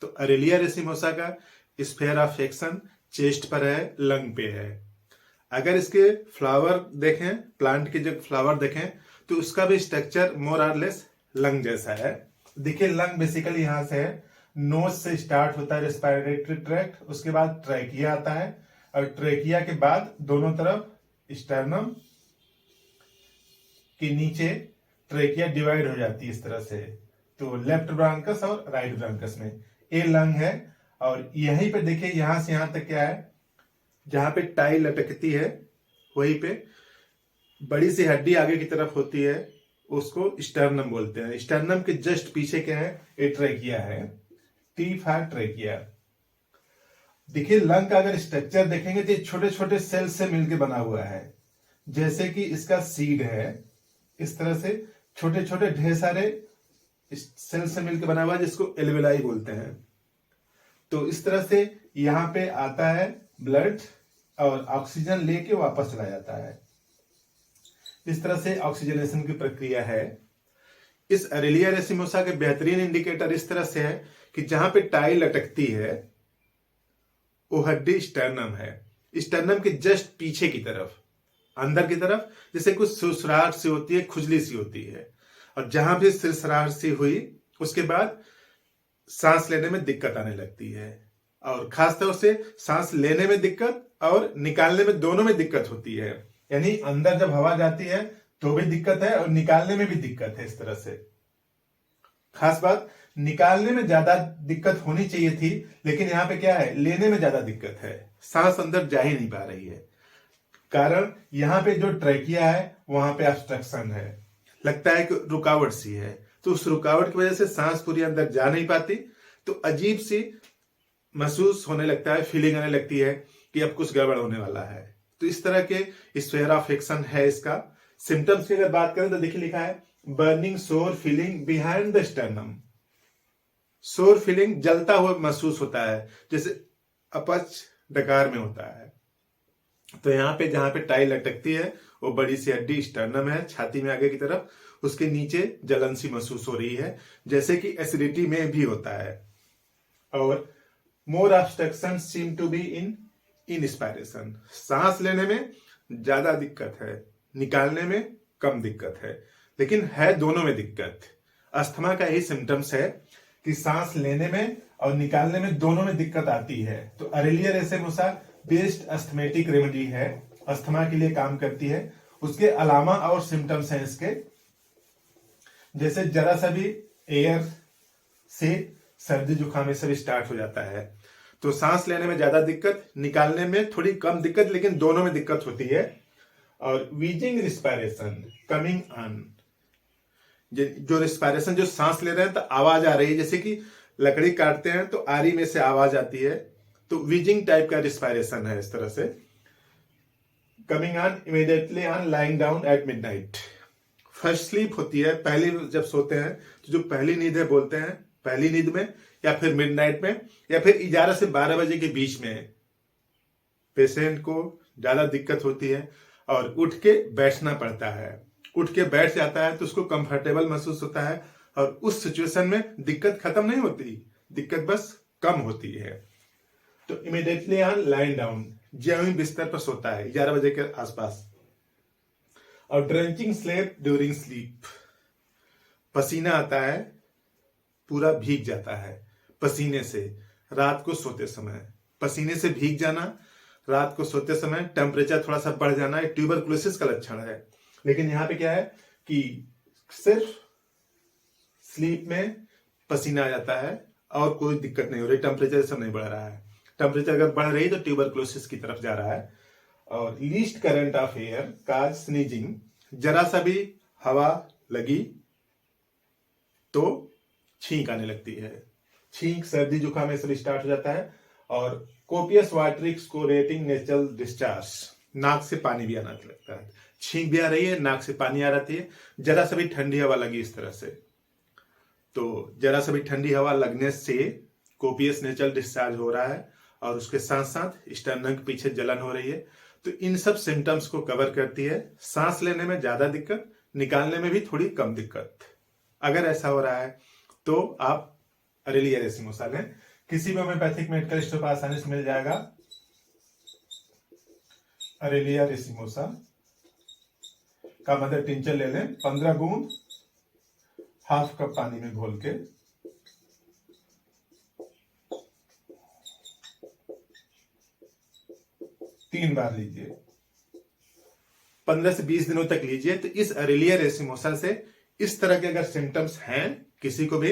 तो Aralia racemosa का sphere of action chest पर है, लंग पे है। अगर इसके फ्लावर देखें, प्लांट के जो फ्लावर देखें, तो उसका भी स्ट्रक्चर मोर और लेस लंग जैसा है। देखिए लंग बेसिकली यहां से है, नोज से स्टार्ट होता है रेस्पिरेटरी ट्रैक्ट, उसके बाद ट्रैकिया आता है और ट्रैकिया के बाद दोनों तरफ स्टर्नम के नीचे ट्रैकिया डिवाइड हो जाती है इस तरह से, तो लेफ्ट ब्रांकस और राइट ब्रांकस में ये लंग है। और यहीं पे देखिए यहां से यहां तक क्या है, जहां पे टाई लटकती है वहीं पे बड़ी सी हड्डी आगे की तरफ होती है, उसको स्टर्नम बोलते हैं। स्टर्नम के जस्ट पीछे क्या है, ये ट्रैकिया है, टी फॉर ट्रैकिया। देखिए लंग का अगर स्ट्रक्चर देखेंगे तो छोटे छोटे सेल से मिलकर बना हुआ है, जैसे कि इसका सीड है, इस तरह से छोटे छोटे ढेर सारे सेल से मिलकर बना हुआ है, जिसको एल्वेलाई बोलते हैं। तो इस तरह से यहां पे आता है ब्लड और ऑक्सीजन लेके वापस चला जाता है। इस तरह से ऑक्सीजनेशन की प्रक्रिया है। इस अरेलिया रेसिमोसा के बेहतरीन इंडिकेटर इस तरह से है कि जहां पे टाई लटकती है वो हड्डी स्टर्नम है। स्टर्नम के जस्ट पीछे की तरफ, अंदर की तरफ जैसे कुछ सुसराहट सी होती है, खुजली सी होती है, और जहां भी सुसराहट सी हुई उसके बाद सांस लेने में दिक्कत आने लगती है, और खासतौर से सांस लेने में दिक्कत और निकालने में, दोनों में दिक्कत होती है। यानी अंदर जब हवा जाती है तो भी दिक्कत है और निकालने में भी दिक्कत है। इस तरह से खास बात, निकालने में ज्यादा दिक्कत होनी चाहिए थी, लेकिन यहां पे क्या है, लेने में ज्यादा दिक्कत है, सांस अंदर जा ही नहीं पा रही है। कारण यहां पे जो ट्रैकिया है वहां पे ऑब्स्ट्रक्शन है, लगता है कि रुकावट सी है, तो उस रुकावट की वजह से सांस पूरी अंदर जा नहीं पाती, तो अजीब सी महसूस होने लगता है, फीलिंग आने लगती है कि अब कुछ गड़बड़ होने वाला है। तो इस तरह के स्फेयर ऑफ एक्शन है इसका। सिम्टम्स की अगर बात करें तो देखिए लिखा है बर्निंग सोर फीलिंग बिहाइंड द स्टर्नम। सोर फीलिंग, जलता हुआ महसूस होता है, जैसे अपच डकार में होता है। तो यहाँ पे जहां पे टाई लटकती है वो बड़ी सी हड्डी स्टर्नम है, छाती में आगे की तरफ, उसके नीचे जलन सी महसूस हो रही है, जैसे कि एसिडिटी में भी होता है। और more obstruction seem to be in inspiration, सांस लेने में ज्यादा दिक्कत है, निकालने में कम दिक्कत है, लेकिन है दोनों में दिक्कत। अस्थमा का यही सिम्टम्स है कि सांस लेने में और निकालने में दोनों में दिक्कत आती है। तो Aralia racemosa best asthmatic remedy है, अस्थमा के लिए काम करती है। उसके अलावा और सिम्टम्स हैं इसके, जैसे जरा सा भी एयर से सर्दी जुकाम ये सब स्टार्ट हो जाता है, तो सांस लेने में ज्यादा दिक्कत, निकालने में थोड़ी कम दिक्कत, लेकिन दोनों में दिक्कत होती है। और वीजिंग रिस्पायरेशन कमिंग ऑन, जो रिस्पायरेशन, जो सांस ले रहे हैं तो आवाज आ रही है, जैसे कि लकड़ी काटते हैं तो आरी में से आवाज आती है, तो वीजिंग टाइप का रिस्पायरेशन है इस तरह से। Coming on immediately on lying down at midnight, first sleep होती है, पहली जब सोते हैं तो जो पहली नींद है बोलते हैं, पहली नींद में या फिर मिडनाइट में या फिर 11 से 12 बजे के बीच में पेशेंट को ज्यादा दिक्कत होती है और उठ के बैठना पड़ता है। उठ के बैठ जाता है तो उसको कंफर्टेबल महसूस होता है, और उस सिचुएशन में दिक्कत खत्म नहीं होती, दिक्कत बस कम होती है। तो इमीडिएटली ऑन लाइन डाउन, ज्यों ही बिस्तर पर सोता है 11 बजे के आसपास। और ड्रेंचिंग स्लेप ड्यूरिंग स्लीप, पसीना आता है, पूरा भीग जाता है पसीने से, रात को सोते समय पसीने से भीग जाना, रात को सोते समय टेम्परेचर थोड़ा सा बढ़ जाना, एक ट्यूबरकुलोसिस का लक्षण है। लेकिन यहाँ पे क्या है कि सिर्फ स्लीप में पसीना आ जाता है और कोई दिक्कत नहीं हो रही, टेम्परेचर सब नहीं बढ़ रहा है। टेम्परेचर अगर बढ़ रही तो ट्यूबरकुलोसिस की तरफ जा रहा है। और least current of air cause sneezing, जरा सा भी हवा लगी तो छींक आने लगती है, छींक सर्दी जुकाम में सब स्टार्ट हो जाता है। और कोपियस वाटर एक्सकोरेटिंग नेचुरल डिस्चार्ज, नाक से पानी भी आना लगता है, छींक भी आ रही है, नाक से पानी आ रही है, जरा सा भी ठंडी हवा लगी इस तरह से, तो जरा सा भी ठंडी हवा लगने से कोपियस नेचुरल डिस्चार्ज हो रहा है, और उसके साथ साथ स्टर्नम के पीछे जलन हो रही है। तो इन सब सिम्टम्स को कवर करती है। सांस लेने में ज्यादा दिक्कत, निकालने में भी थोड़ी कम दिक्कत। अगर ऐसा हो रहा है तो आप अरेलिया रेसिमोसा लें। किसी भी होम्योपैथिक मेडिकल स्टोर पर आसानी से मिल जाएगा। अरेलिया रेसिमोसा का मदर टिंचर ले लें, 15 बूंद हाफ कप पानी में घोल के 3 बार लीजिए। 15 से 20 दिनों तक लीजिए। तो इस अरेलिया रेसिमोसा से इस तरह के अगर सिम्टम्स हैं किसी को भी